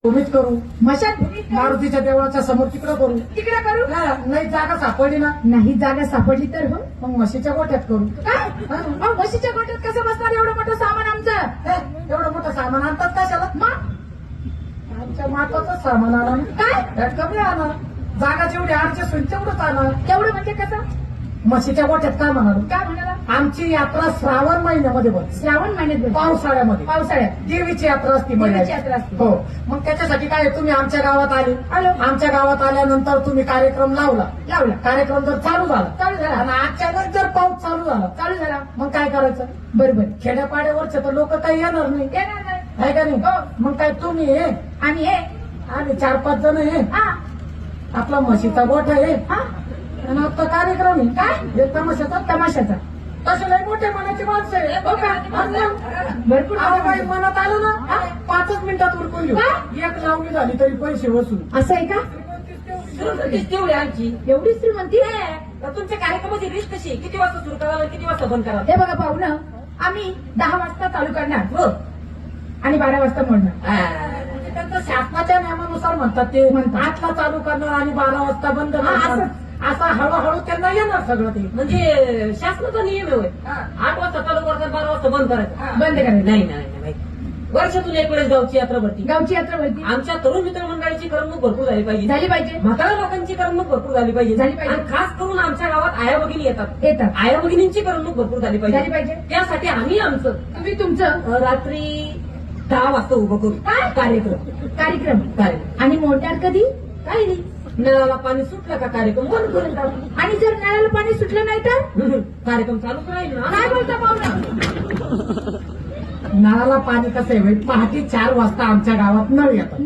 भूमीत करू, मशात भूमीत करू. मारुतीच्या देवळाच्या समोर तिकडं करू. तिकडे करू. हा, नाही जागा सापडली ना नाही जागा सापडली तर हो. मग म्हशीच्या गोठ्यात करू. काय अहो, म्हशीच्या गोठ्यात कसं बसणार एवढं मोठं सामान आमचं? हे, एवढं मोठं सामान आणतात कशाला? मग आमच्या महत्वाचं सामान आणा. काय हे कमी आणा. जागा जेवढी आमच्या सोयी तेवढंच आणा. तेवढं म्हणजे कसं? म्हशीच्या गोठ्यात काय म्हणालो? काय म्हणाला? आमची यात्रा श्रावण महिन्यामध्ये बघ, श्रावण महिन्यात बोल. पावसाळ्यामध्ये पावसाळ्यात देवीची यात्रा असते देवीची महिन्याची. यात्रा असते. हो, मग त्याच्यासाठी काय तुम्ही आमच्या गावात आले. आलो. आमच्या गावात आल्यानंतर तुम्ही कार्यक्रम लावला. लावला. कार्यक्रम जर चालू झाला चालू झाला. आणि अचानक जर पाऊस चालू झाला चालू झाला. मग काय करायचं? बरोबर. खेड्यापाड्यावरचे तर लोक काही येणार नाही, येणार नाही. आहे का नाही? मग काय तुम्ही हे आणि हे आणि 4-5 जण हे हा आपला म्हशीचा गोठा आहे हा आणि आपला कार्यक्रम आहे. काय? हे तमाशाचा. तमाशाचा. तसे लय मोठे मनाची माणसं आहे. हो का? आणि मग भरपूर आता बाई मनात आलं ना 5 मिनिटात उरकून घेऊ. काय? एक लावणी झाली तरी पैसे वसूल. असं आहे का? तेवढी आमची एवढी श्रीमंती तर तुमच्या कार्यक्रमाची लिस्ट कशी आहे? किती वाजता सुरू करावं किती वाजता बंद करावं? हे बघा पाहुणं, आम्ही 10 वाजता चालू करणार हो. आणि 12 वाजता मोडणार. म्हणजे त्यांचं शासनाच्या नियमानुसार म्हणतात ते म्हणतात. 8ला चालू करणार आणि 12 वाजता बंद हा, करणार. असं हळूहळू त्यांना येणार सगळं ते. म्हणजे शासनाचा नियम आहे होय. 8 वाजता चालू करतात 12 वाजता बंद करायचं. बंद करायचं. नाही नाही नाही. वर्षातून एक वेळेस गावची यात्रा भरती. गावची यात्रा भरती आमच्या तरुण मित्र मंडळाची करमणूक भरपूर झाली पाहिजे. झाली पाहिजे. म्हाताऱ्या लोकांची करमणूक भरपूर झाली पाहिजे. झाली पाहिजे. आणि खास करून आमच्या गावात आया भगिनी येतात. येतात. आया भगिनींची करमणूक भरपूर झाली झाली पाहिजे. पाहिजे. त्यासाठी आम्ही आमचं तुम्ही तुमचं रात्री 10 वाजता उभं करू. काय? कार्यक्रम कार्यक्रम. आणि मोडणार कधी? काही नाही. नळाला पाणी सुटलं का कार्यक्रम बंद करून टाकू. आणि जर नळाला पाणी सुटलं नाही तर कार्यक्रम चालूच राहील ना. काय बोलता पाहुणं? नळाला पाणी कसं आहे बाई? पहाटे 4 वाजता आमच्या गावात नळ येतात.